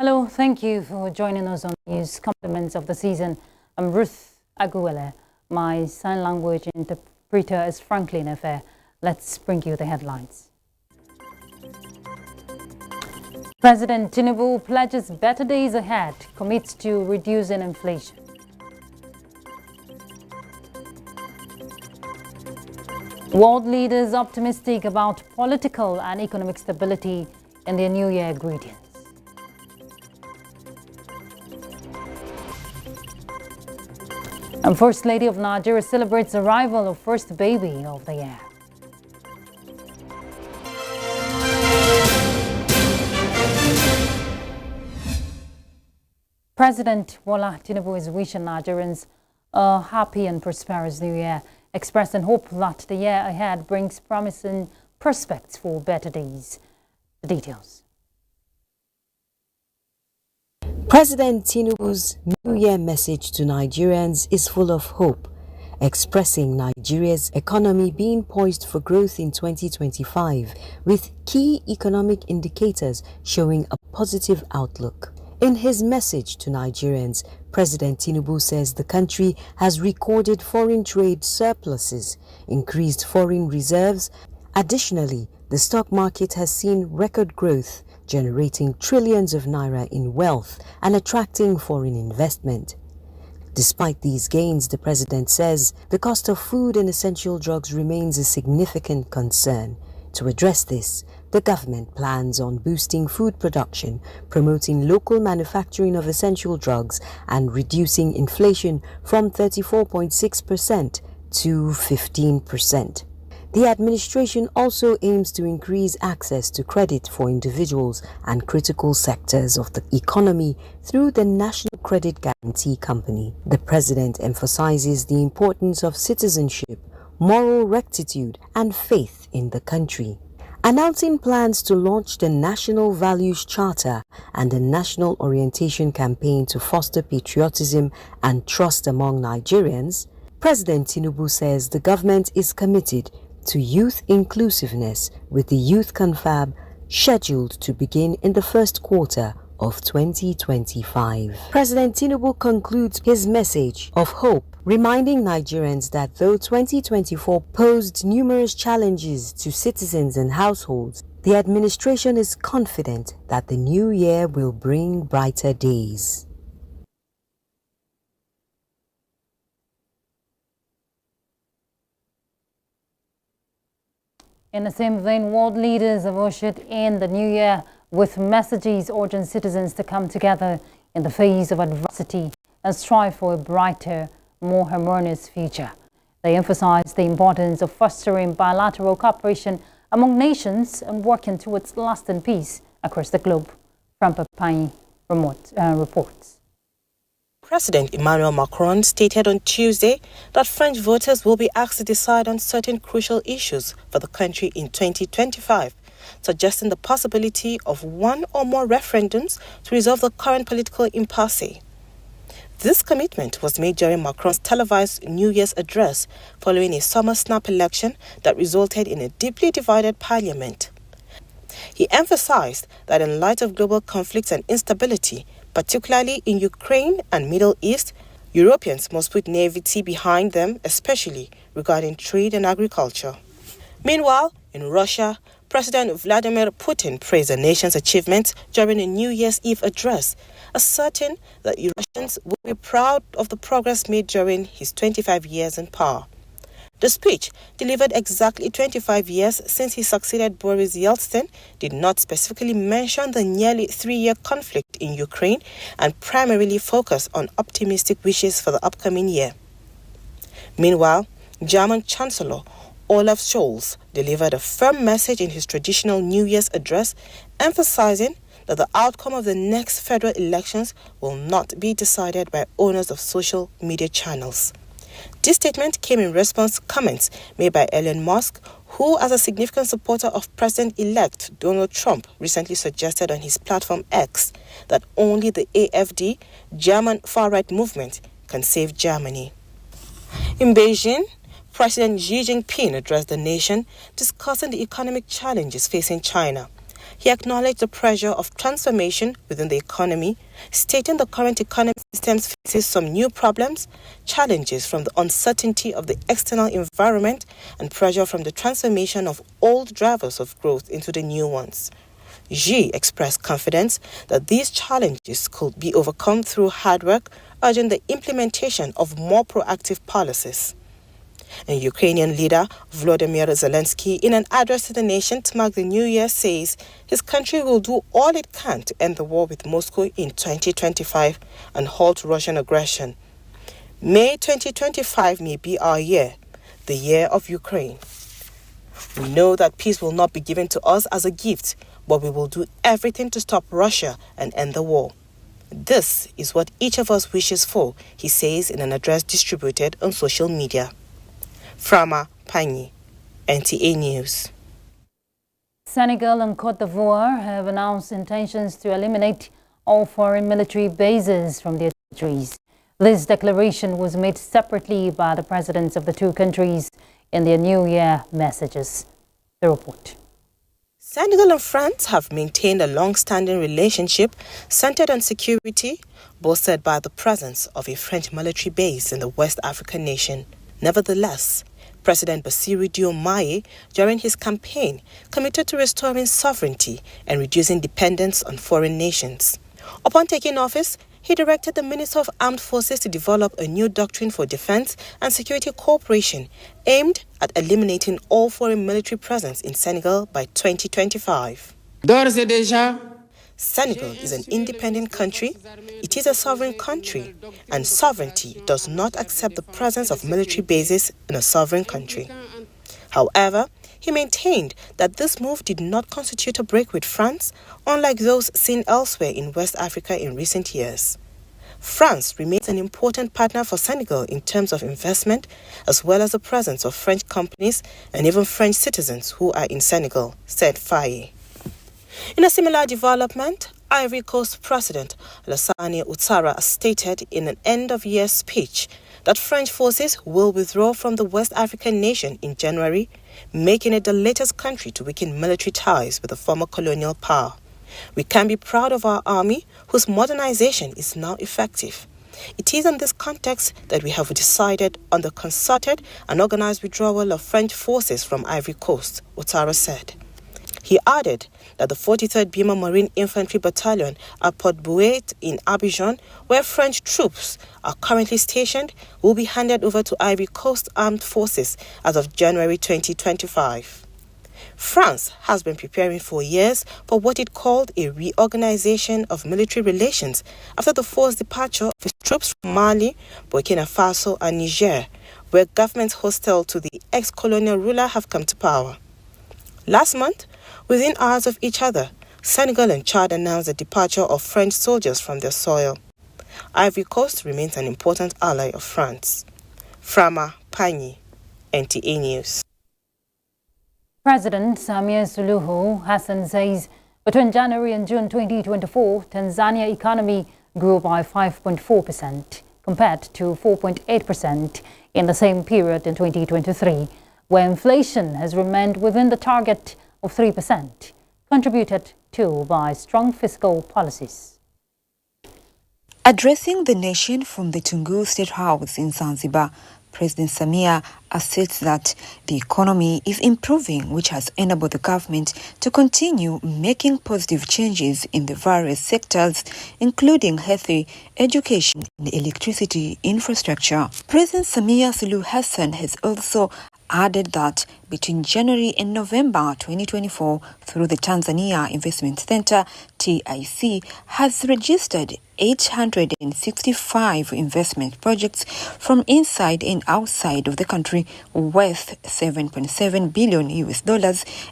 Hello, thank you for joining us on News Compliments of the Season. I'm Ruth Aguilera. My sign language interpreter is Franklin Affair. Let's bring you the headlines. President Tinubu pledges better days ahead, commits to reducing inflation. World leaders optimistic about political and economic stability in their New Year greetings. And First Lady of Nigeria celebrates arrival of first baby of the year. President Bola Tinubu is wishing Nigerians a happy and prosperous new year, expressing hope that the year ahead brings promising prospects for better days. The details. President Tinubu's New Year message to Nigerians is full of hope, expressing Nigeria's economy being poised for growth in 2025, with key economic indicators showing a positive outlook. In his message to Nigerians, President Tinubu says the country has recorded foreign trade surpluses, increased foreign reserves. Additionally, the stock market has seen record growth, generating trillions of naira in wealth and attracting foreign investment. Despite these gains, the president says the cost of food and essential drugs remains a significant concern. To address this, the government plans on boosting food production, promoting local manufacturing of essential drugs, and reducing inflation from 34.6% to 15%. The administration also aims to increase access to credit for individuals and critical sectors of the economy through the National Credit Guarantee Company. The president emphasizes the importance of citizenship, moral rectitude, and faith in the country. Announcing plans to launch the National Values Charter and the National Orientation Campaign to foster patriotism and trust among Nigerians, President Tinubu says the government is committed to youth inclusiveness, with the Youth Confab scheduled to begin in the first quarter of 2025. President Tinubu concludes his message of hope, reminding Nigerians that though 2024 posed numerous challenges to citizens and households, the administration is confident that the new year will bring brighter days. In the same vein, world leaders have ushered in the new year with messages urging citizens to come together in the face of adversity and strive for a brighter, more harmonious future. They emphasize the importance of fostering bilateral cooperation among nations and working towards lasting peace across the globe. Franpa Pani reports. President Emmanuel Macron stated on Tuesday that French voters will be asked to decide on certain crucial issues for the country in 2025, suggesting the possibility of one or more referendums to resolve the current political impasse. This commitment was made during Macron's televised New Year's address following a summer snap election that resulted in a deeply divided parliament. He emphasized that in light of global conflicts and instability, particularly in Ukraine and Middle East, Europeans must put naivety behind them, especially regarding trade and agriculture. Meanwhile, in Russia, President Vladimir Putin praised the nation's achievements during a New Year's Eve address, asserting that Russians will be proud of the progress made during his 25 years in power. The speech, delivered exactly 25 years since he succeeded Boris Yeltsin, did not specifically mention the nearly 3-year conflict in Ukraine and primarily focused on optimistic wishes for the upcoming year. Meanwhile, German Chancellor Olaf Scholz delivered a firm message in his traditional New Year's address, emphasizing that the outcome of the next federal elections will not be decided by owners of social media channels. This statement came in response to comments made by Elon Musk, who, as a significant supporter of President-elect Donald Trump, recently suggested on his platform X that only the AfD, German far-right movement, can save Germany. In Beijing, President Xi Jinping addressed the nation, discussing the economic challenges facing China. He acknowledged the pressure of transformation within the economy, stating the current economic system faces some new problems, challenges from the uncertainty of the external environment, and pressure from the transformation of old drivers of growth into the new ones. Xi expressed confidence that these challenges could be overcome through hard work, urging the implementation of more proactive policies. And Ukrainian leader Volodymyr Zelensky, in an address to the nation to mark the New Year, says his country will do all it can to end the war with Moscow in 2025 and halt Russian aggression. May 2025 may be our year, the year of Ukraine. We know that peace will not be given to us as a gift, but we will do everything to stop Russia and end the war. This is what each of us wishes for, he says in an address distributed on social media. Frama Pani, NTA News. Senegal and Côte d'Ivoire have announced intentions to eliminate all foreign military bases from their territories. This declaration was made separately by the presidents of the two countries in their New Year messages. The report. Senegal and France have maintained a long-standing relationship centered on security, bolstered by the presence of a French military base in the West African nation. Nevertheless, President Bassirou Diomaye, during his campaign, committed to restoring sovereignty and reducing dependence on foreign nations. Upon taking office, he directed the Minister of Armed Forces to develop a new doctrine for defense and security cooperation aimed at eliminating all foreign military presence in Senegal by 2025. Senegal is an independent country. It is a sovereign country, and sovereignty does not accept the presence of military bases in a sovereign country. However, he maintained that this move did not constitute a break with France, unlike those seen elsewhere in West Africa in recent years. France remains an important partner for Senegal in terms of investment, as well as the presence of French companies and even French citizens who are in Senegal, said Faye. In a similar development, Ivory Coast President Alassane Ouattara stated in an end-of-year speech that French forces will withdraw from the West African nation in January, making it the latest country to weaken military ties with the former colonial power. We can be proud of our army, whose modernization is now effective. It is in this context that we have decided on the concerted and organized withdrawal of French forces from Ivory Coast, Ouattara said. He added that the 43rd Bima Marine Infantry Battalion at Port Bouet in Abuja, where French troops are currently stationed, will be handed over to Ivory Coast Armed Forces as of January 2025. France has been preparing for years for what it called a reorganization of military relations after the forced departure of its troops from Mali, Burkina Faso and Niger, where governments hostile to the ex-colonial ruler have come to power. Last month, within hours of each other, Senegal and Chad announced the departure of French soldiers from their soil. Ivory Coast remains an important ally of France. Frama Pani, NTA News. President Samia Suluhu Hassan says between January and June 2024, Tanzania economy grew by 5.4% compared to 4.8% in the same period in 2023, where inflation has remained within the target of 3%, contributed to by strong fiscal policies. Addressing the nation from the Tungu State House in Zanzibar, President Samia asserts that the economy is improving, which has enabled the government to continue making positive changes in the various sectors, including health, education, and electricity infrastructure. President Samia Suluhu Hassan has also added that between January and November 2024, through the Tanzania Investment Center, TIC has registered 865 investment projects from inside and outside of the country worth $7.7 billion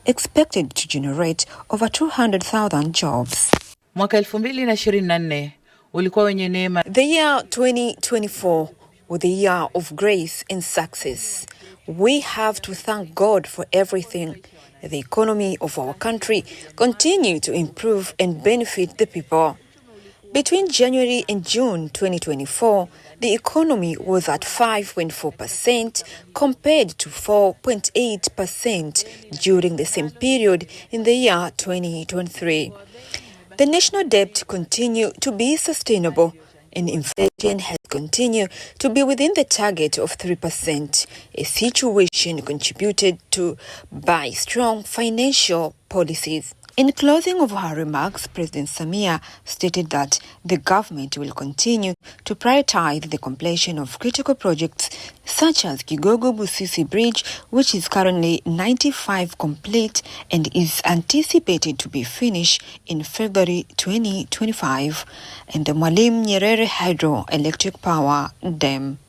expected to generate over 200,000 jobs. Mwaka 2024 ulikuwa wenye neema. The year 2024 was the year of grace and success. We have to thank God for everything. The economy of our country continues to improve and benefit the people. Between January and June 2024, the economy was at 5.4% compared to 4.8% during the same period in the year 2023. The national debt continued to be sustainable, and inflation has continued to be within the target of 3%, a situation contributed to by strong financial policies. In closing of her remarks, President Samia stated that the government will continue to prioritize the completion of critical projects such as Kigogo-Busisi Bridge, which is currently 95% complete and is anticipated to be finished in February 2025, and the Mwalimu Nyerere Hydroelectric Power Dam.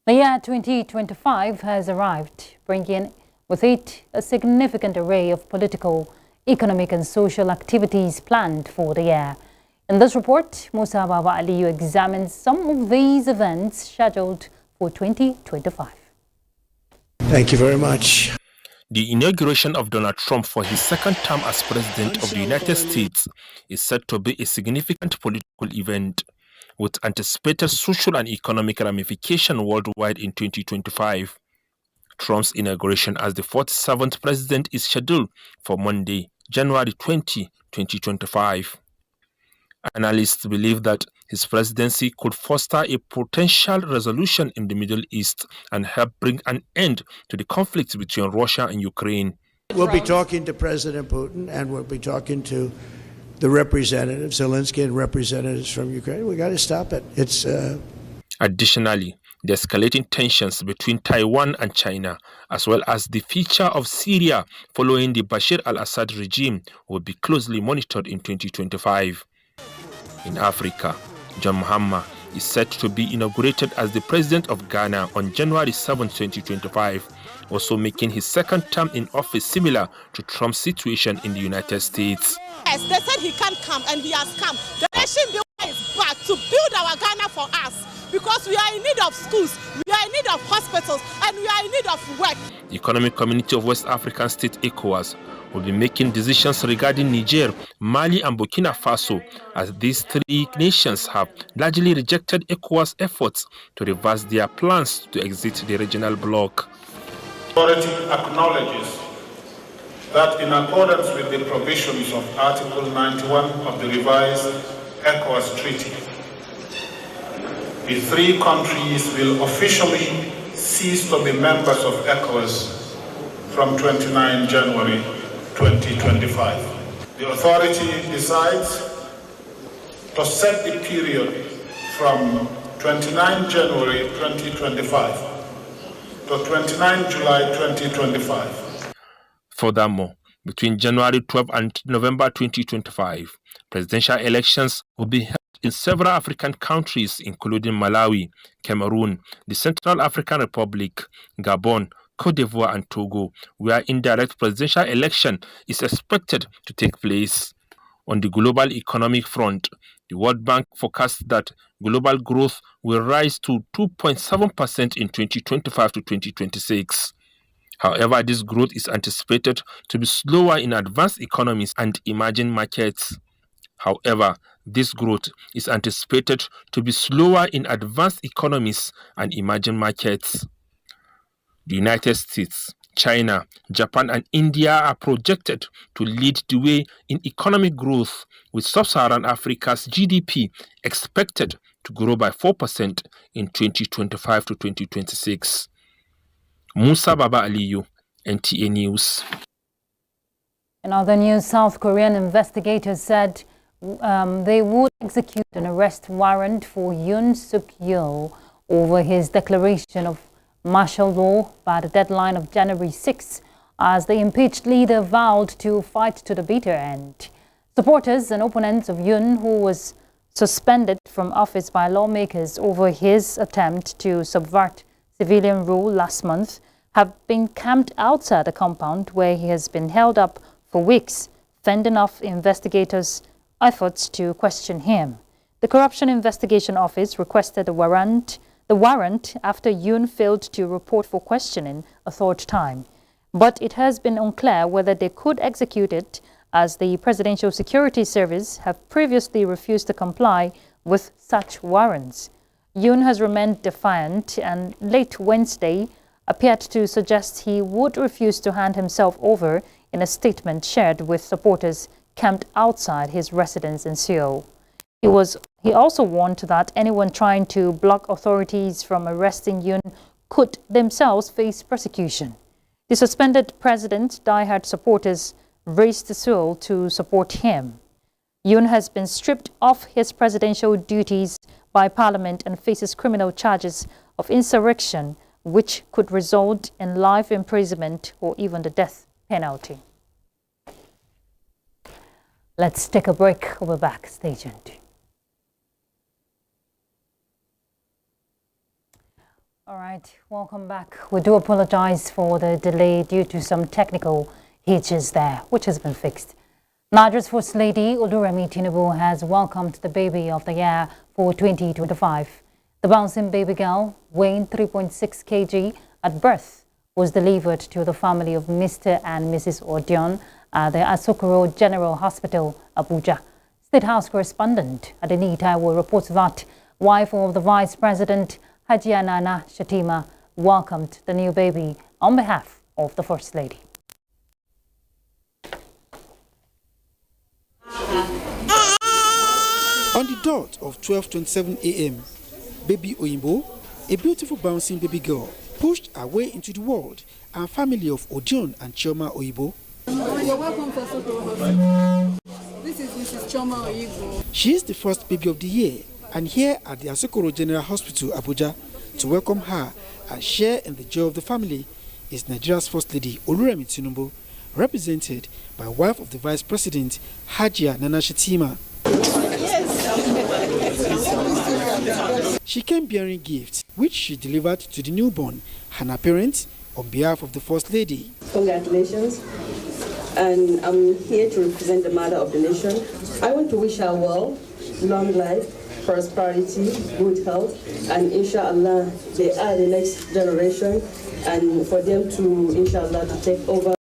The year 2025 has arrived, bringing with it a significant array of political, economic and social activities planned for the year. In this report, Musa Baba Aliyu examines some of these events scheduled for 2025. Thank you very much. The inauguration of Donald Trump for his second term as President of the United States is said to be a significant political event, with anticipated social and economic ramifications worldwide in 2025. Trump's inauguration as the 47th president is scheduled for Monday, January 20, 2025. Analysts believe that his presidency could foster a potential resolution in the Middle East and help bring an end to the conflict between Russia and Ukraine. We'll be talking to President Putin, and we'll be talking to the representatives, Zelensky and representatives from Ukraine. We got to stop it. Additionally, the escalating tensions between Taiwan and China, as well as the future of Syria following the Bashar al-Assad regime, will be closely monitored in 2025. In Africa, John Mahama is set to be inaugurated as the president of Ghana on January 7, 2025, also making his second term in office similar to Trump's situation in the United States. Yes, they said he can't come, and he has come. The nation builder is back to build our Ghana for us, because we are in need of schools, we are in need of hospitals, and we are in need of work. The Economic Community of West African States, ECOWAS, will be making decisions regarding Niger, Mali and Burkina Faso, as these three nations have largely rejected ECOWAS efforts to reverse their plans to exit the regional bloc. The authority acknowledges that in accordance with the provisions of Article 91 of the revised ECOWAS Treaty, the three countries will officially cease to be members of ECOWAS from 29 January 2025. The authority decides to set the period from 29 January 2025 to 29 July 2025. Furthermore, between January 12 and November 2025, presidential elections will be held in several African countries, including Malawi, Cameroon, the Central African Republic, Gabon, Cote d'Ivoire and Togo, where indirect presidential election is expected to take place. On the global economic front, the World Bank forecasts that global growth will rise to 2.7% in 2025 to 2026. However, this growth is anticipated to be slower in advanced economies and emerging markets. The United States, China, Japan and India are projected to lead the way in economic growth, with sub-Saharan Africa's GDP expected to grow by 4% in 2025 to 2026. Musa Baba Aliyu, NTA News. In other news, South Korean investigators said they would execute an arrest warrant for Yoon Suk-yeol over his declaration of martial law by the deadline of January 6, as the impeached leader vowed to fight to the bitter end. Supporters and opponents of Yoon, who was suspended from office by lawmakers over his attempt to subvert civilian rule last month, have been camped outside the compound where he has been held up for weeks, fending off investigators' efforts to question him. The Corruption Investigation Office requested the warrant after Yoon failed to report for questioning a third time. But it has been unclear whether they could execute it, as the Presidential Security Service have previously refused to comply with such warrants. Yoon has remained defiant and late Wednesday appeared to suggest he would refuse to hand himself over in a statement shared with supporters camped outside his residence in Seoul. He also warned that anyone trying to block authorities from arresting Yoon could themselves face persecution. The suspended president's diehard supporters raced to Seoul to support him. Yoon has been stripped of his presidential duties by parliament and faces criminal charges of insurrection, which could result in life imprisonment or even the death penalty. Let's take a break. We'll be back. Stay tuned. All right, welcome back. We do apologize for the delay due to some technical hitches there, which has been fixed. Nigeria's First Lady Oluremi Tinubu has welcomed the baby of the year for 2025. The bouncing baby girl, weighing 3.6 kg at birth, was delivered to the family of Mr. and Mrs. Odion at the Asokoro General Hospital, Abuja. State House correspondent Adeni Taiwo reports that wife of the Vice President Hajia Nana Shatima welcomed the new baby on behalf of the First Lady. On the dot of 12:27 a.m., baby Oyinbo, a beautiful bouncing baby girl, pushed her way into the world and family of Odion and Chioma Oyibo. You're welcome to Asokoro Hospital. This is Mrs. Chioma Oyibo. She is the first baby of the year, and here at the Asokoro General Hospital, Abuja, to welcome her and share in the joy of the family is Nigeria's First Lady Oluremi Tinubu, represented by wife of the Vice President Hajia Nana Shatima. She came bearing gifts, which she delivered to the newborn and her parents on behalf of the First Lady. Congratulations, and I'm here to represent the mother of the nation. I want to wish her well, long life, prosperity, good health, and inshallah they are the next generation, and for them to inshallah to take over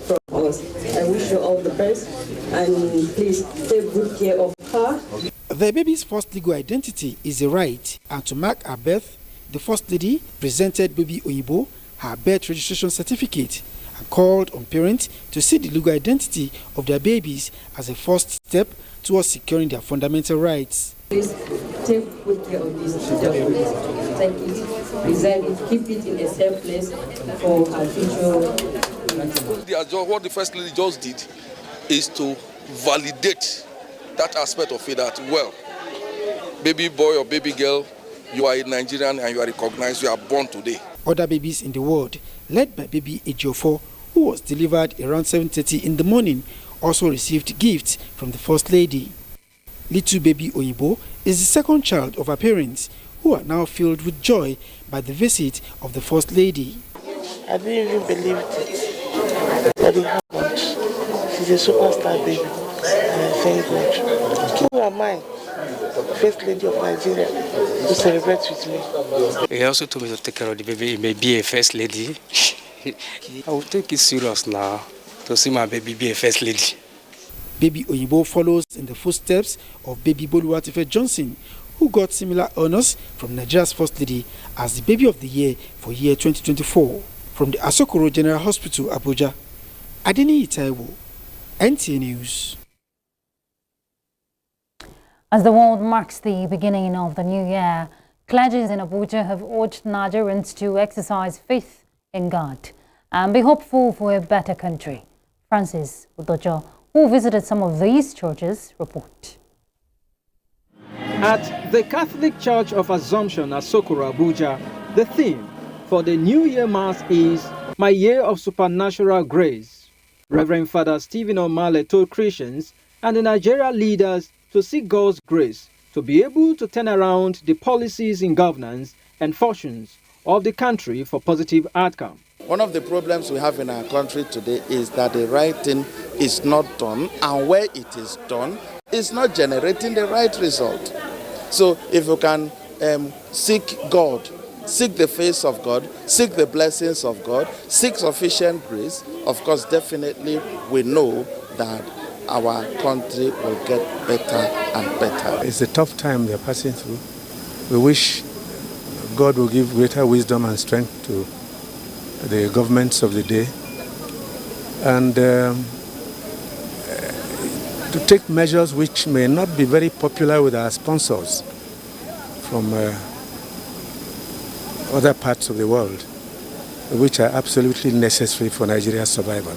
from us. I wish you all the best, and please take good care of her. The baby's first legal identity is a right, and to mark her birth, the First Lady presented baby Oyibo her birth registration certificate and called on parents to see the legal identity of their babies as a first step towards securing their fundamental rights. Please take good care of this document. Thank you. Preserve it, keep it in a safe place for our future. What the First Lady just did is to validate that aspect of it, that, well, baby boy or baby girl, you are a Nigerian and you are recognized, you are born today. Other babies in the world, led by baby Ejiofor, who was delivered around 7:30 in the morning, also received gifts from the First Lady. Little baby Oyibo is the second child of her parents, who are now filled with joy by the visit of the First Lady. I didn't even believe it, but it happened. She's a superstar baby, and I thank God. Who am I, First Lady of Nigeria, to celebrate with me? He also told me to take care of the baby. He may be a First Lady. I will take it serious now to see my baby be a First Lady. Baby Oyibo follows in the footsteps of baby Boluwatife Johnson, who got similar honors from Nigeria's First Lady as the baby of the year for year 2024. From the Asokoro General Hospital, Abuja, Adeni Taiwo, NTA News. As the world marks the beginning of the new year, clergy in Abuja have urged Nigerians to exercise faith in God and be hopeful for a better country. Francis Udojo, who visited some of these churches, report. At the Catholic Church of Assumption, Asokoro, Abuja, the theme for the New Year Mass is My Year of Supernatural Grace. Reverend Father Stephen Omale told Christians and the Nigerian leaders to seek God's grace to be able to turn around the policies in governance and fortunes of the country for positive outcome. One of the problems we have in our country today is that the right thing is not done, and where it is done, it's not generating the right result. So if you can seek God, seek the face of God, seek the blessings of God, seek sufficient grace, of course, definitely we know that our country will get better and better. It's a tough time we are passing through. We wish God will give greater wisdom and strength to the governments of the day, and to take measures which may not be very popular with our sponsors from other parts of the world, which are absolutely necessary for Nigeria's survival.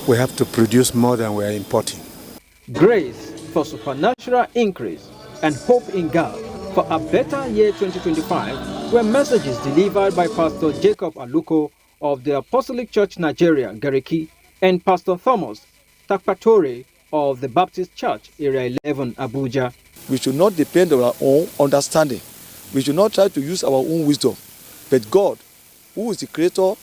We have to produce more than we are importing. Grace for supernatural increase and hope in God for a better year 2025 were messages delivered by Pastor Jacob Aluko of the Apostolic Church Nigeria, Gariki, and Pastor Thomas Takpatore of the Baptist Church, Area 11, Abuja. We should not depend on our own understanding. We should not try to use our own wisdom. But God, who is the creator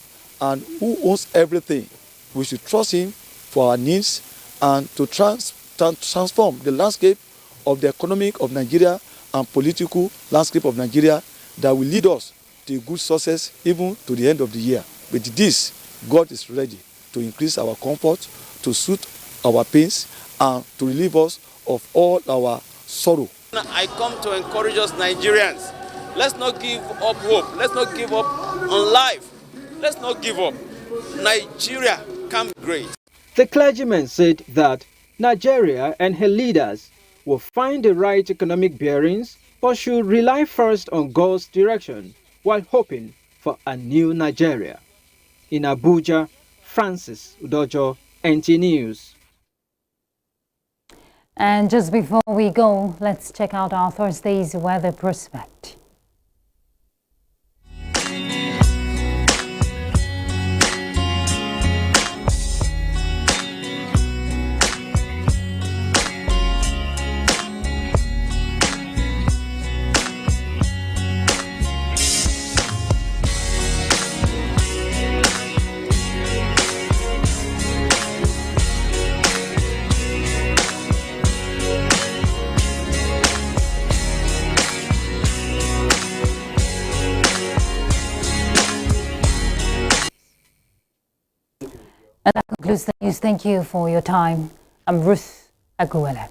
and who owns everything, we should trust him for our needs and to transform the landscape of the economic of Nigeria and political landscape of Nigeria that will lead us to good success even to the end of the year. With this, God is ready to increase our comfort, to suit our pains, and to relieve us of all our sorrow. I come to encourage us Nigerians. Let's not give up hope. Let's not give up on life. Let's not give up. Nigeria can be great. The clergyman said that Nigeria and her leaders will find the right economic bearings, but should rely first on God's direction while hoping for a new Nigeria. In Abuja, Francis Udojo, NTA News. And just before we go, let's check out our Thursday's weather prospect. And that concludes the news. Thank you for your time. I'm Ruth Aguela.